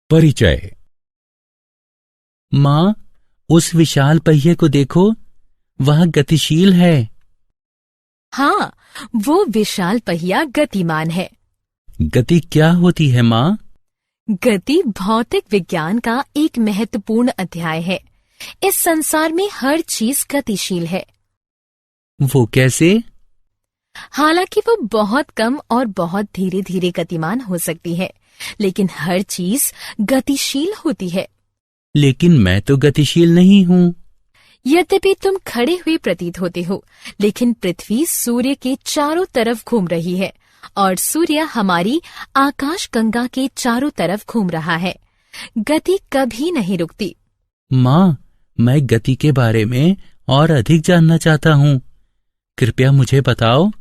परिचय। माँ, उस विशाल पहिए को देखो, वह गतिशील है। हाँ, वो विशाल पहिया गतिमान है। गति क्या होती है माँ? गति भौतिक विज्ञान का एक महत्वपूर्ण अध्याय है। इस संसार में हर चीज गतिशील है। वो कैसे? हालांकि वो बहुत कम और बहुत धीरे धीरे गतिमान हो सकती है, लेकिन हर चीज गतिशील होती है। लेकिन मैं तो गतिशील नहीं हूँ। यद्यपि तुम खड़े हुए प्रतीत होते हो, लेकिन पृथ्वी सूर्य के चारों तरफ घूम रही है और सूर्य हमारी आकाश गंगा के चारों तरफ घूम रहा है। गति कभी नहीं रुकती। माँ, मैं गति के बारे में और अधिक जानना चाहता हूँ। कृपया मुझे बताओ।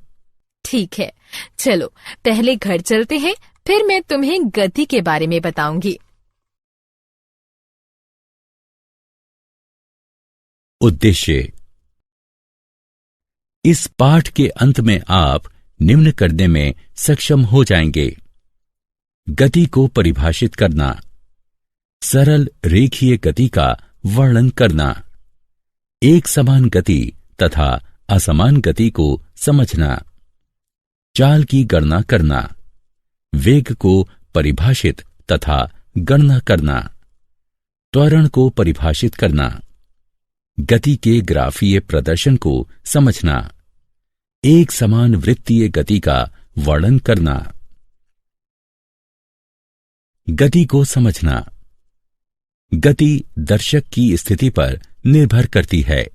ठीक है, चलो पहले घर चलते हैं, फिर मैं तुम्हें गति के बारे में बताऊंगी। उद्देश्य। इस पाठ के अंत में आप निम्न करने में सक्षम हो जाएंगे: गति को परिभाषित करना, सरल रेखीय गति का वर्णन करना, एक समान गति तथा असमान गति को समझना, चाल की गणना करना, वेग को परिभाषित तथा गणना करना, त्वरण को परिभाषित करना, गति के ग्राफीय प्रदर्शन को समझना, एक समान वृत्तीय गति का वर्णन करना। गति को समझना। गति दर्शक की स्थिति पर निर्भर करती है।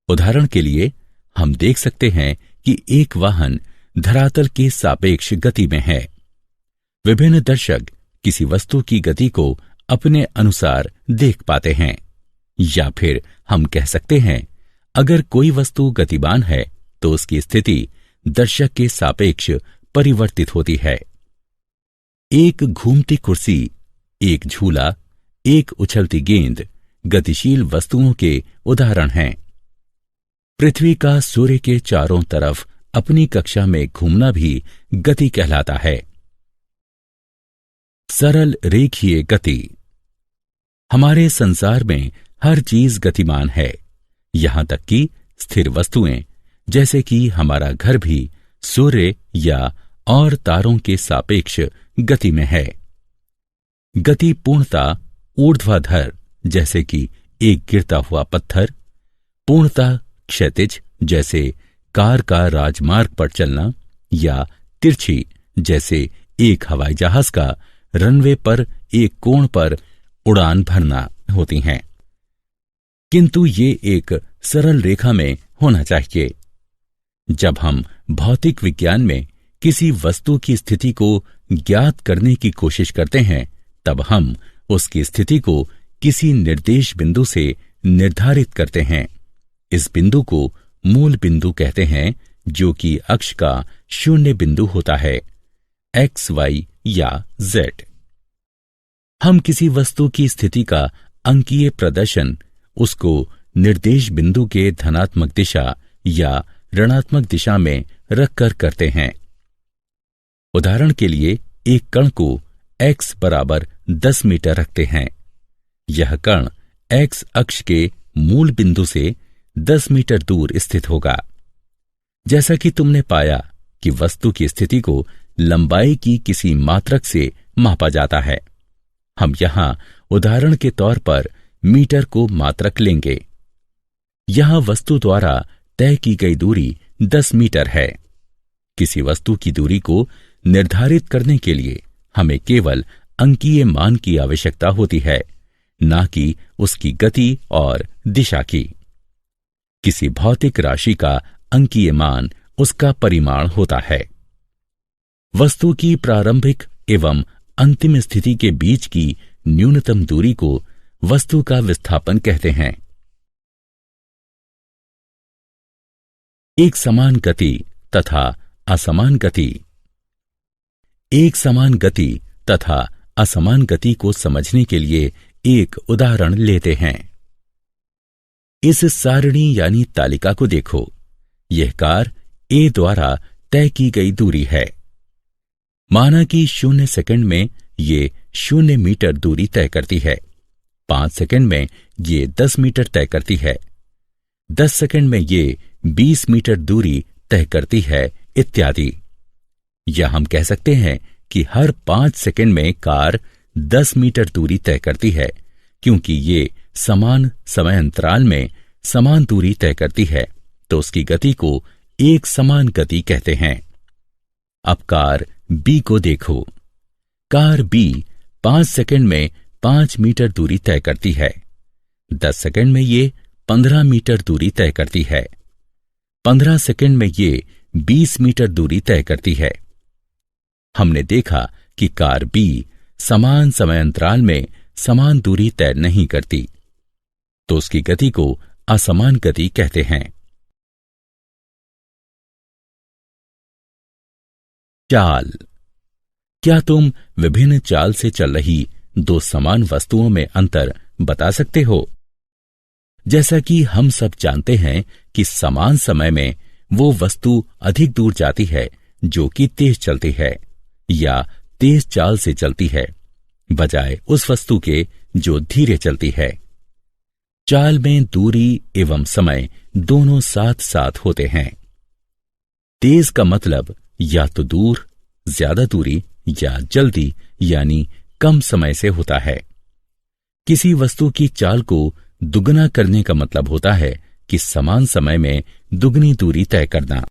उदाहरण के लिए हम देख सकते हैं कि एक वाहन धरातल के सापेक्ष गति में है। विभिन्न दर्शक किसी वस्तु की गति को अपने अनुसार देख पाते हैं। या फिर हम कह सकते हैं, अगर कोई वस्तु गतिमान है तो उसकी स्थिति दर्शक के सापेक्ष परिवर्तित होती है। एक घूमती कुर्सी, एक झूला, एक उछलती गेंद गतिशील वस्तुओं के उदाहरण हैं। पृथ्वी का सूर्य के चारों तरफ अपनी कक्षा में घूमना भी गति कहलाता है। सरल रेखीय गति। हमारे संसार में हर चीज गतिमान है, यहां तक कि स्थिर वस्तुएं, जैसे कि हमारा घर भी सूर्य या और तारों के सापेक्ष गति में है। गति पूर्णता ऊर्ध्वाधर, जैसे कि एक गिरता हुआ पत्थर, पूर्णता क्षैतिज, जैसे कार का राजमार्ग पर चलना, या तिरछी, जैसे एक हवाई जहाज का रनवे पर एक कोण पर उड़ान भरना होती हैं। किंतु ये एक सरल रेखा में होना चाहिए। जब हम भौतिक विज्ञान में किसी वस्तु की स्थिति को ज्ञात करने की कोशिश करते हैं, तब हम उसकी स्थिति को किसी निर्देश बिंदु से निर्धारित करते हैं। इस बिंदु को मूल बिंदु कहते हैं, जो कि अक्ष का शून्य बिंदु होता है, एक्स, वाई या जेड। हम किसी वस्तु की स्थिति का अंकीय प्रदर्शन उसको निर्देश बिंदु के धनात्मक दिशा या ऋणात्मक दिशा में रखकर करते हैं। उदाहरण के लिए एक कण को x बराबर 10 मीटर रखते हैं। यह कण x अक्ष के मूल बिंदु से 10 मीटर दूर स्थित होगा। जैसा कि तुमने पाया कि वस्तु की स्थिति को लंबाई की किसी मात्रक से मापा जाता है, हम यहां उदाहरण के तौर पर मीटर को मात्रक लेंगे। यहां वस्तु द्वारा तय की गई दूरी 10 मीटर है। किसी वस्तु की दूरी को निर्धारित करने के लिए हमें केवल अंकीय मान की आवश्यकता होती है, ना कि उसकी गति और दिशा की। किसी भौतिक राशि का अंकीय मान उसका परिमाण होता है। वस्तु की प्रारंभिक एवं अंतिम स्थिति के बीच की न्यूनतम दूरी को वस्तु का विस्थापन कहते हैं। एक समान गति तथा असमान गति। एक समान गति तथा असमान गति को समझने के लिए एक उदाहरण लेते हैं। इस सारणी यानी तालिका को देखो। यह कार ए द्वारा तय की गई दूरी है। माना कि 0 सेकंड में ये 0 मीटर दूरी तय करती है। 5 सेकंड में ये 10 मीटर तय करती है। 10 सेकंड में ये 20 मीटर दूरी तय करती है, इत्यादि। या हम कह सकते हैं कि हर 5 सेकंड में कार 10 मीटर दूरी तय करती है, क्योंकि ये समान समय अंतराल में समान दूरी तय करती है, तो उसकी गति को एक समान गति कहते हैं। अब कार बी को देखो। कार बी 5 सेकंड में 5 मीटर दूरी तय करती है। 10 सेकंड में ये 15 मीटर दूरी तय करती है। 15 सेकंड में ये 20 मीटर दूरी तय करती है। हमने देखा कि कार बी समान समय अंतराल में समान दूरी तय नहीं करती, तो उसकी गति को असमान गति कहते हैं। चाल। क्या तुम विभिन्न चाल से चल रही दो समान वस्तुओं में अंतर बता सकते हो? जैसा कि हम सब जानते हैं कि समान समय में वो वस्तु अधिक दूर जाती है जो कि तेज चलती है या तेज चाल से चलती है, बजाय उस वस्तु के जो धीरे चलती है। चाल में दूरी एवं समय दोनों साथ साथ होते हैं। तेज का मतलब या तो दूर, ज्यादा दूरी, या जल्दी यानी कम समय से होता है। किसी वस्तु की चाल को दुगना करने का मतलब होता है कि समान समय में दुगनी दूरी तय करना।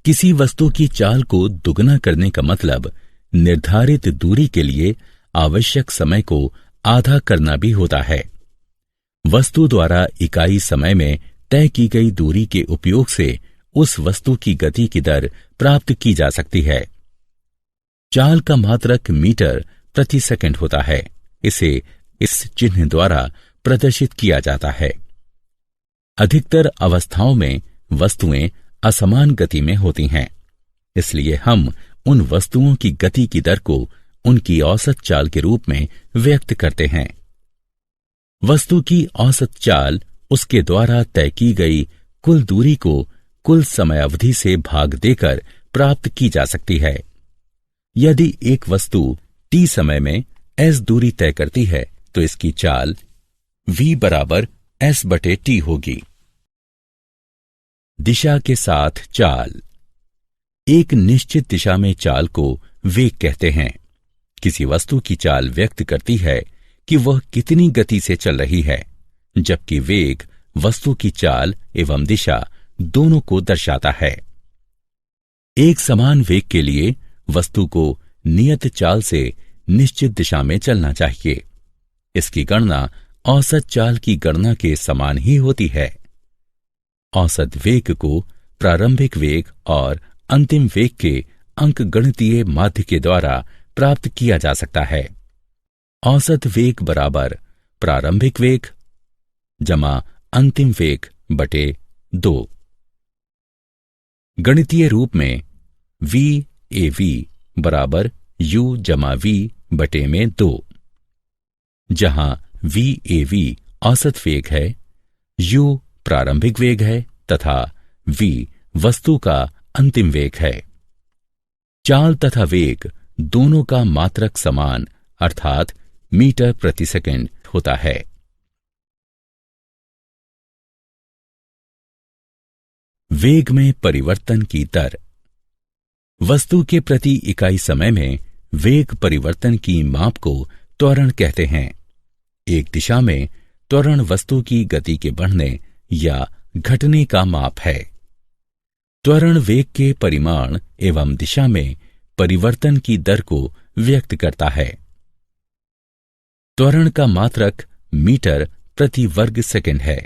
किसी वस्तु की चाल को दुगना करने का मतलब निर्धारित दूरी के लिए आवश्यक समय को आधा करना भी होता है। वस्तु द्वारा इकाई समय में तय की गई दूरी के उपयोग से उस वस्तु की गति की दर प्राप्त की जा सकती है। चाल का मात्रक मीटर प्रति सेकंड होता है। इसे इस चिन्ह द्वारा प्रदर्शित किया जाता है। अधिकतर अवस्थाओं में वस्तुएं असमान गति में होती हैं, इसलिए हम उन वस्तुओं की गति की दर को उनकी औसत चाल के रूप में व्यक्त करते हैं। वस्तु की औसत चाल उसके द्वारा तय की गई कुल दूरी को कुल समय अवधि से भाग देकर प्राप्त की जा सकती है। यदि एक वस्तु t समय में s दूरी तय करती है तो इसकी चाल v बराबर s/t होगी। दिशा के साथ चाल। एक निश्चित दिशा में चाल को वेग कहते हैं। किसी वस्तु की चाल व्यक्त करती है कि वह कितनी गति से चल रही है, जबकि वेग वस्तु की चाल एवं दिशा दोनों को दर्शाता है। एक समान वेग के लिए वस्तु को नियत चाल से निश्चित दिशा में चलना चाहिए। इसकी गणना औसत चाल की गणना के समान ही होती है। औसत वेग को प्रारंभिक वेग और अंतिम वेग के अंकगणितीय माध्य के द्वारा प्राप्त किया जा सकता है। औसत वेग बराबर प्रारंभिक वेग जमा अंतिम वेग बटे 2। गणितीय रूप में v/a/v बराबर u जमा v बटे में 2, जहां v/a/v औसत वेग है, u प्रारंभिक वेग है तथा v वस्तु का अंतिम वेग है। चाल तथा वेग दोनों का मात्रक समान अर्थात मीटर प्रति सेकंड होता है। वेग में परिवर्तन की दर। वस्तु के प्रति इकाई समय में वेग परिवर्तन की माप को त्वरण कहते हैं। एक दिशा में त्वरण वस्तु की गति के बढ़ने या घटने का माप है। त्वरण वेग के परिमाण एवं दिशा में परिवर्तन की दर को व्यक्त करता है। त्वरण का मात्रक मीटर प्रति वर्ग सेकंड है।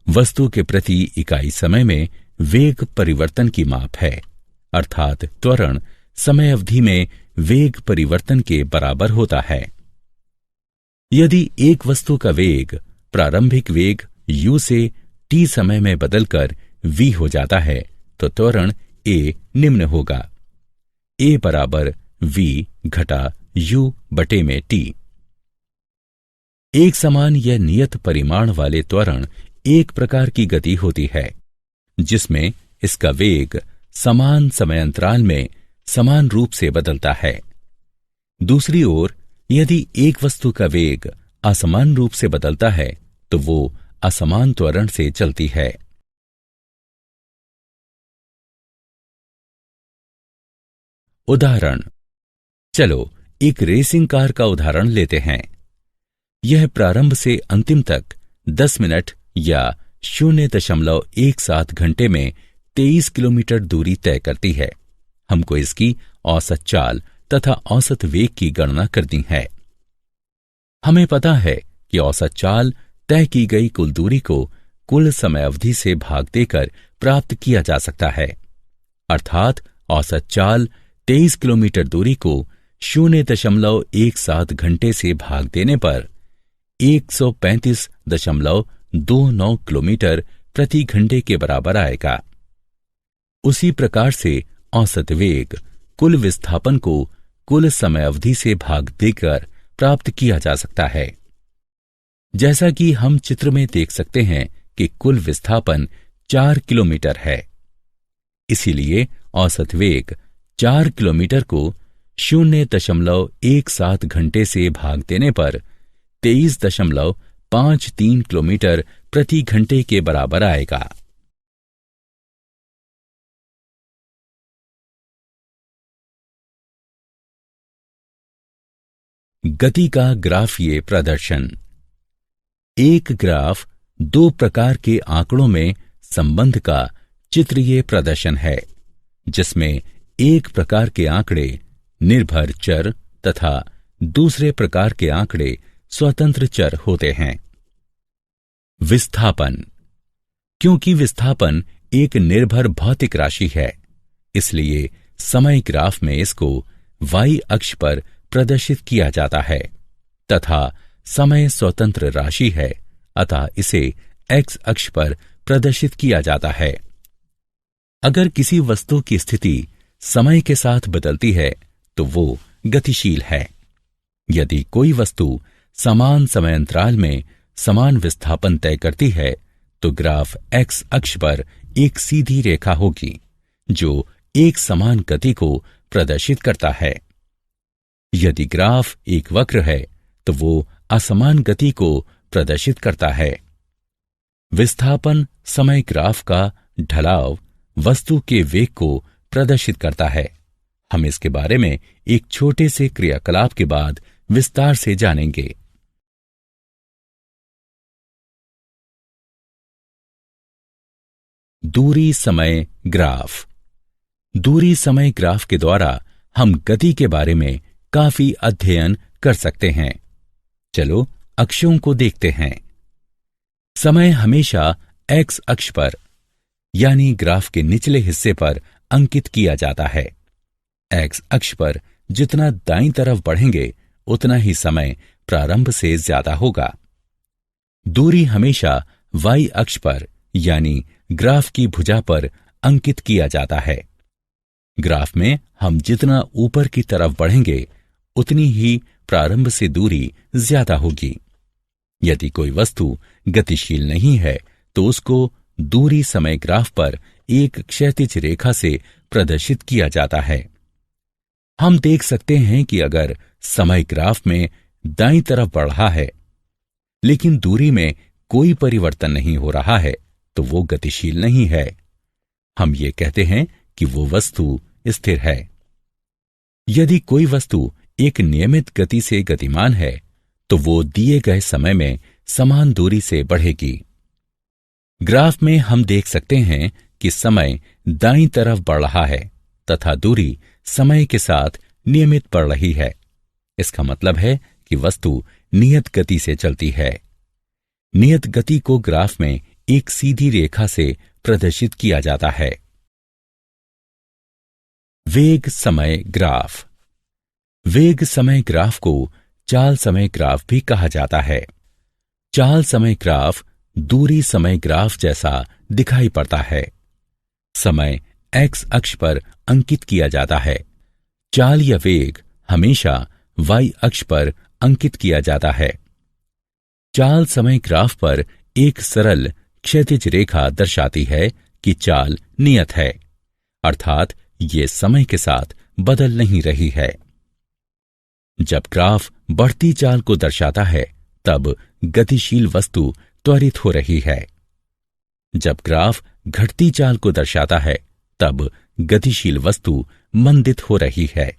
वस्तु के प्रति इकाई समय में वेग परिवर्तन की माप है, अर्थात त्वरण समय अवधि में वेग परिवर्तन के बराबर होता है। यदि एक वस्तु का वेग प्रारंभिक वेग u से t समय में बदलकर v हो जाता है तो त्वरण a निम्न होगा, a बराबर v घटा u बटे में t। एक समान या नियत परिमाण वाले त्वरण एक प्रकार की गति होती है जिसमें इसका वेग समान समय अंतराल में समान रूप से बदलता है। दूसरी ओर यदि एक वस्तु का वेग असमान रूप से बदलता है तो वो असमान त्वरण से चलती है। उदाहरण, चलो एक रेसिंग कार का उदाहरण लेते हैं। यह प्रारंभ से अंतिम तक 10 मिनट या 0.17 घंटे में 23 किलोमीटर दूरी तय करती है। हमको इसकी औसत चाल तथा औसत वेग की गणना करनी है। हमें पता है कि औसत चाल तय की गई कुल दूरी को कुल समय अवधि से भाग देकर प्राप्त किया जा सकता है। अर्थात औसत चाल 23 किलोमीटर दूरी को 0.17 घंटे से भाग देने पर 135.29 किलोमीटर प्रति घंटे के बराबर आएगा। उसी प्रकार से औसत वेग कुल विस्थापन को कुल समय अवधि से भाग देकर प्राप्त किया जा सकता है। जैसा कि हम चित्र में देख सकते हैं कि कुल विस्थापन 4 किलोमीटर है, इसीलिए औसत वेग 4 किलोमीटर को 0.17 घंटे से भाग देने पर 23.53 किलोमीटर प्रति घंटे के बराबर आएगा। गति का ग्राफीय प्रदर्शन। एक ग्राफ दो प्रकार के आंकड़ों में संबंध का चित्रीय प्रदर्शन है, जिसमें एक प्रकार के आंकड़े निर्भर चर तथा दूसरे प्रकार के आंकड़े स्वतंत्र चर होते हैं। विस्थापन। क्योंकि विस्थापन एक निर्भर भौतिक राशि है, इसलिए समय ग्राफ में इसको y अक्ष पर प्रदर्शित किया जाता है तथा समय स्वतंत्र राशि है, अतः इसे x अक्ष पर प्रदर्शित किया जाता है। अगर किसी वस्तु की स्थिति समय के साथ बदलती है तो वो गतिशील है। यदि कोई वस्तु समान समय अंतराल में समान विस्थापन तय करती है तो ग्राफ x अक्ष पर एक सीधी रेखा होगी जो एक समान गति को प्रदर्शित करता है। यदि ग्राफ एक वक्र है तो वो असमान गति को प्रदर्शित करता है। विस्थापन समय ग्राफ का ढलाव वस्तु के वेग को प्रदर्शित करता है। हम इसके बारे में एक छोटे से क्रियाकलाप के बाद विस्तार से जानेंगे। दूरी समय ग्राफ। दूरी समय ग्राफ के द्वारा हम गति के बारे में काफी अध्ययन कर सकते हैं। चलो अक्षों को देखते हैं। समय हमेशा x अक्ष पर यानी ग्राफ के निचले हिस्से पर अंकित किया जाता है। x अक्ष पर जितना दाईं तरफ बढ़ेंगे उतना ही समय प्रारंभ से ज्यादा होगा। दूरी हमेशा y अक्ष पर यानी ग्राफ की भुजा पर अंकित किया जाता है। ग्राफ में हम जितना ऊपर की तरफ बढ़ेंगे उतनी ही प्रारंभ से दूरी ज्यादा होगी। यदि कोई वस्तु गतिशील नहीं है तो उसको दूरी समय ग्राफ पर एक क्षैतिज रेखा से प्रदर्शित किया जाता है। हम देख सकते हैं कि अगर समय ग्राफ में दाईं तरफ बढ़ रहा है लेकिन दूरी में कोई परिवर्तन नहीं हो रहा है तो वो गतिशील नहीं है। हम ये कहते हैं कि वो वस्तु स्थिर है। यदि कोई वस्तु एक नियमित गति से गतिमान है तो वो दिए गए समय में समान दूरी से बढ़ेगी। ग्राफ में हम देख सकते हैं कि समय दाईं तरफ बढ़ रहा है तथा दूरी समय के साथ नियमित बढ़ रही है। इसका मतलब है कि वस्तु नियत गति से चलती है। नियत गति को ग्राफ में एक सीधी रेखा से प्रदर्शित किया जाता है। वेग समय ग्राफ। वेग समय ग्राफ को चाल समय ग्राफ भी कहा जाता है। चाल समय ग्राफ दूरी समय ग्राफ जैसा दिखाई पड़ता है। समय x अक्ष पर अंकित किया जाता है। चाल या वेग हमेशा y अक्ष पर अंकित किया जाता है। चाल समय ग्राफ पर एक सरल क्षैतिज रेखा दर्शाती है कि चाल नियत है, अर्थात ये समय के साथ बदल नहीं रही है। जब ग्राफ बढ़ती चाल को दर्शाता है तब गतिशील वस्तु त्वरित हो रही है। जब ग्राफ घटती चाल को दर्शाता है तब गतिशील वस्तु मंदित हो रही है।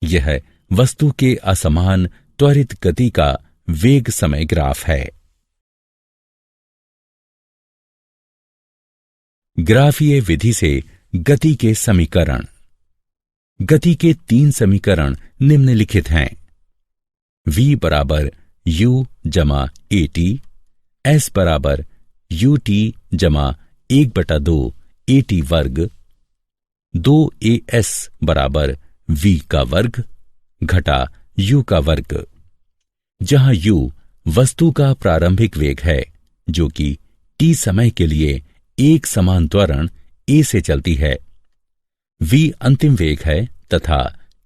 यह वस्तु के असमान त्वरित गति का वेग समय ग्राफ है। ग्राफीय विधि से गति के समीकरण। गति के 3 समीकरण निम्नलिखित हैं। v बराबर u जमा at, s बराबर ut जमा 1/2 at वर्ग, 2as बराबर v का वर्ग घटा u का वर्ग, जहां u वस्तु का प्रारंभिक वेग है जो कि t समय के लिए एक समान त्वरण a से चलती है, v अंतिम वेग है तथा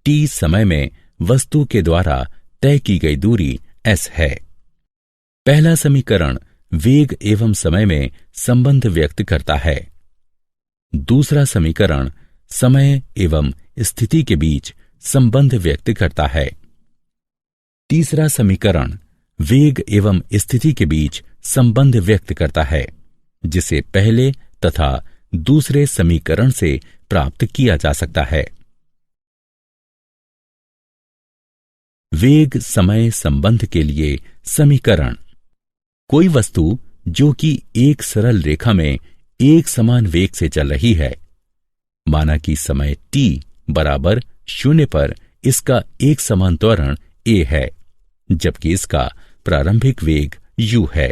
t समय में वस्तु के द्वारा तय की गई दूरी s है। पहला समीकरण वेग एवं समय में संबंध व्यक्त करता है। दूसरा समीकरण समय एवं स्थिति के बीच संबंध व्यक्त करता है। तीसरा समीकरण वेग एवं स्थिति के बीच संबंध व्यक्त करता है, जिसे पहले तथा दूसरे समीकरण से प्राप्त किया जा सकता है। वेग समय संबंध के लिए समीकरण। कोई वस्तु जो कि एक सरल रेखा में एक समान वेग से चल रही है, माना कि समय t बराबर 0 पर इसका एक समान त्वरण a है, जबकि इसका प्रारंभिक वेग u है।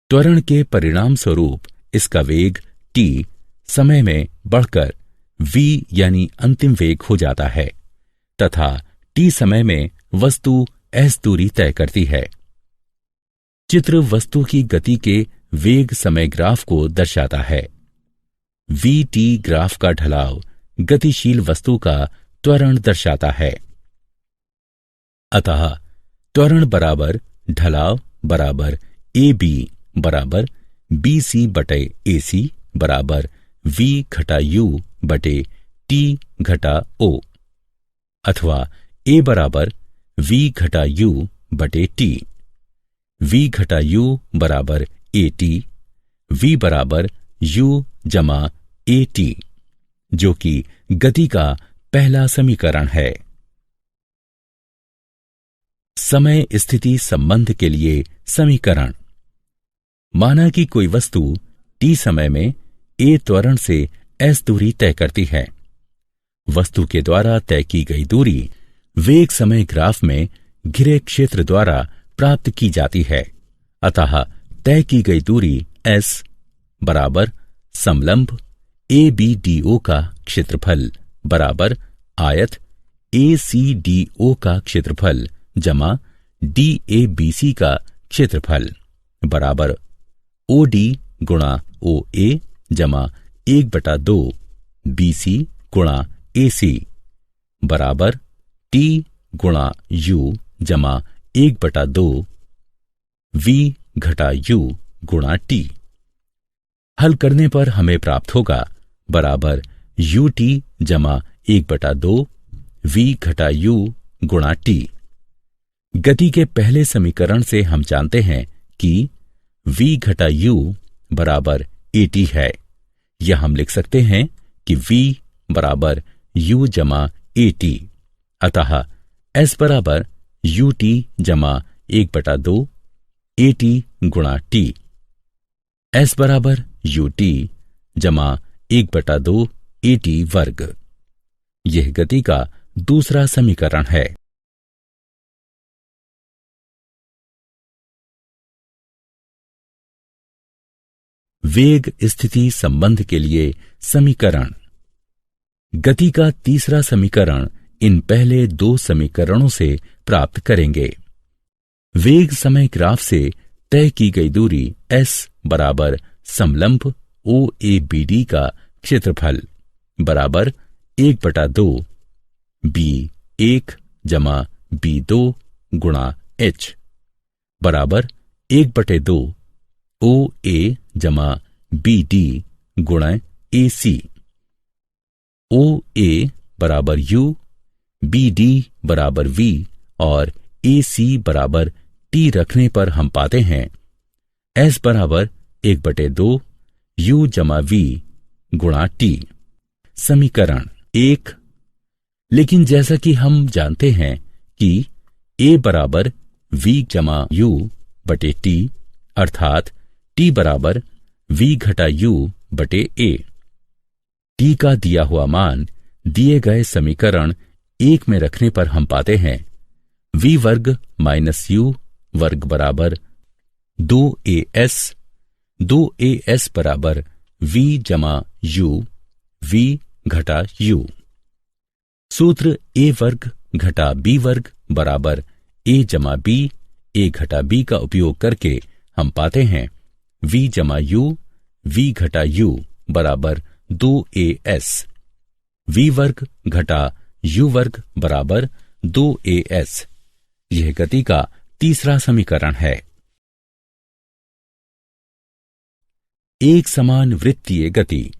त्वरण के परिणाम स्वरूप इसका वेग t समय में बढ़कर v यानी अंतिम वेग हो जाता है तथा t समय में वस्तु s दूरी तय करती है। चित्र वस्तु की गति के वेग समय ग्राफ को दर्शाता है। vt ग्राफ का ढलाव गतिशील वस्तु का त्वरण दर्शाता है। अतः त्वरण बराबर ढलाव बराबर ab बराबर bc बटे ac बराबर v घटा u बटे t घटा o, अथवा a बराबर v घटा u बटे t, v घटा u बराबर at, v बराबर u जमा at, जो कि गति का पहला समीकरण है। समय स्थिति संबंध के लिए समीकरण। माना कि कोई वस्तु t समय में a त्वरण से s दूरी तय करती है। वस्तु के द्वारा तय की गई दूरी वेग समय ग्राफ में घिरे क्षेत्र द्वारा प्राप्त की जाती है। अतः तय की गई दूरी s बराबर समलंब ABDO का क्षेत्रफल बराबर आयत ACDO का क्षेत्रफल जमा DABC का क्षेत्रफल बराबर OD गुणा OA जमा 1/2 BC गुणा AC बराबर T गुणा U जमा 1/2 V घटा U गुणा T। हल करने पर हमें प्राप्त होगा बराबर UT जमा 1/2 V घटा U गुणा T। गति के पहले समीकरण से हम जानते हैं कि V घटा U बराबर AT है, या हम लिख सकते हैं कि V बराबर U जमा AT। अतः S बराबर UT जमा 1/2 AT गुणा T। S बराबर UT जमा 1/2 AT वर्ग। यह गति का दूसरा समीकरण है। वेग स्थिति संबंध के लिए समीकरण। गति का तीसरा समीकरण इन पहले 2 समीकरणों से प्राप्त करेंगे। वेग समय ग्राफ से तय की गई दूरी s बराबर समलंब OABD का क्षेत्रफल बराबर 1/2 B1 जमा B2 गुणा h बराबर 1/2 OA जमा BD गुणा AC। OA बराबर U, बी डी बराबर वी और ए सी बराबर टी रखने पर हम पाते हैं एस बराबर 1/2 यू जमा वी गुणा टी। समीकरण 1। लेकिन जैसा कि हम जानते हैं कि ए बराबर वी जमा यू बटे टी अर्थात टी बराबर वी घटा यू बटे ए। टी का दिया हुआ मान दिए गए समीकरण 1 में रखने पर हम पाते हैं वी वर्ग माइनस यू वर्ग बराबर 2as बराबर वी जमा यू वी घटा यू। सूत्र ए वर्ग घटा बी वर्ग बराबर ए जमा बी ए घटा बी का उपयोग करके हम पाते हैं वी जमा यू वी घटा यू बराबर 2as। वी वर्ग घटा यू वर्ग बराबर 2as। यह गति का तीसरा समीकरण है। एक समान वृत्तीय गति।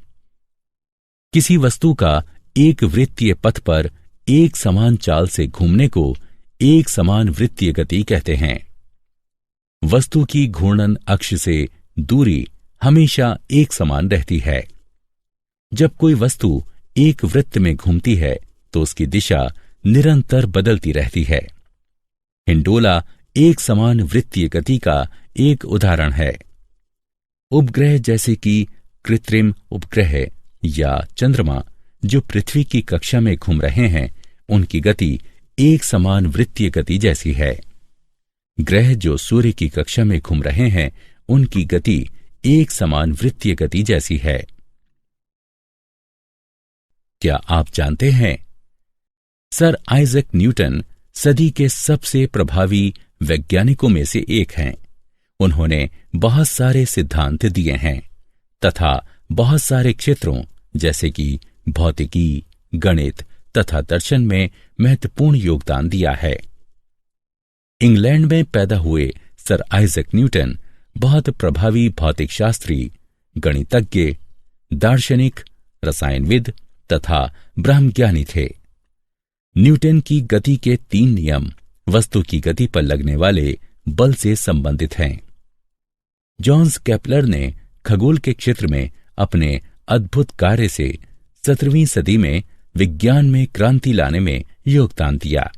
किसी वस्तु का एक वृत्तीय पथ पर एक समान चाल से घूमने को एक समान वृत्तीय गति कहते हैं। वस्तु की घूर्णन अक्ष से दूरी हमेशा एक समान रहती है। जब कोई वस्तु एक वृत्त में घूमती है तो उसकी दिशा निरंतर बदलती रहती है। हिंडोला एक समान वृत्तीय गति का एक उदाहरण है। उपग्रह जैसे कि कृत्रिम उपग्रह या चंद्रमा जो पृथ्वी की कक्षा में घूम रहे हैं उनकी गति एक समान वृत्तीय गति जैसी है। ग्रह जो सूर्य की कक्षा में घूम रहे हैं उनकी गति एक समान वृत्तीय गति जैसी है। क्या आप जानते हैं सर आइजैक न्यूटन सदी के सबसे प्रभावी वैज्ञानिकों में से एक हैं। उन्होंने बहुत सारे सिद्धांत दिए हैं तथा बहुत सारे क्षेत्रों जैसे कि भौतिकी, गणित तथा दर्शन में महत्वपूर्ण योगदान दिया है। इंग्लैंड में पैदा हुए सर आइजैक न्यूटन बहुत प्रभावी भौतिक शास्त्री, गणितज्ञ, दार्शनिक, रसायनविद तथा ब्रह्मज्ञानी थे। न्यूटन की गति के 3 नियम वस्तु की गति पर लगने वाले बल से संबंधित हैं। जॉन्स केपलर ने खगोल के क्षेत्र में अपने अद्भुत कार्य से 17वीं सदी में विज्ञान में क्रांति लाने में योगदान दिया।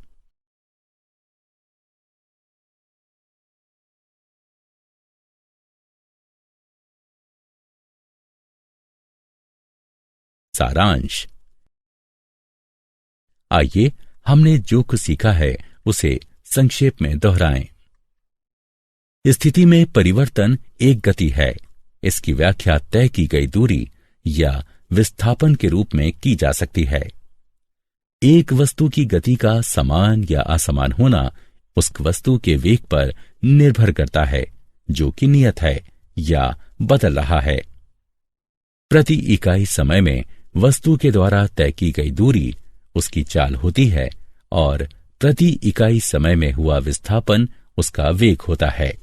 सारांश। आइए हमने जो कुछ सीखा है उसे संक्षेप में दोहराएं। स्थिति में परिवर्तन एक गति है। इसकी व्याख्या तय की गई दूरी या विस्थापन के रूप में की जा सकती है। एक वस्तु की गति का समान या असमान होना उस वस्तु के वेग पर निर्भर करता है जो कि नियत है या बदल रहा है। प्रति इकाई समय में वस्तु के द्वारा तय की गई दूरी उसकी चाल होती है और प्रति इकाई समय में हुआ विस्थापन उसका वेग होता है।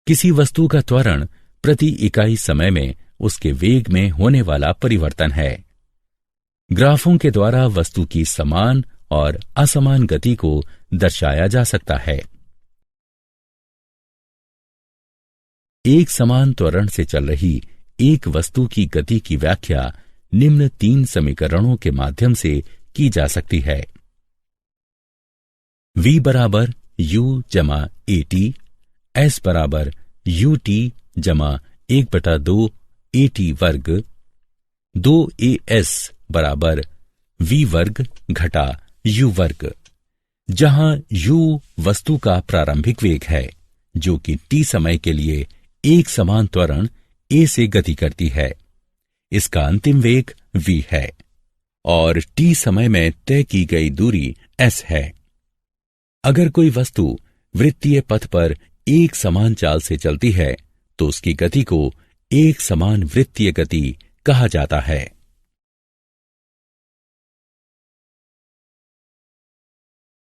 किसी वस्तु का त्वरण प्रति इकाई समय में उसके वेग में होने वाला परिवर्तन है। ग्राफों के द्वारा वस्तु की समान और असमान गति को दर्शाया जा सकता है। एक समान त्वरण से चल रही एक वस्तु की गति की व्याख्या निम्न 3 समीकरणों के माध्यम से की जा सकती है। v बराबर u जमा at, s बराबर ut जमा 1/2 at वर्ग, 2as बराबर v वर्ग घटा u वर्ग, जहां u वस्तु का प्रारंभिक वेग है जो कि t समय के लिए एक समान त्वरण a से गति करती है। इसका अंतिम वेग v है और t समय में तय की गई दूरी s है। अगर कोई वस्तु वृत्तीय पथ पर एक समान चाल से चलती है तो उसकी गति को एक समान वृत्तीय गति कहा जाता है।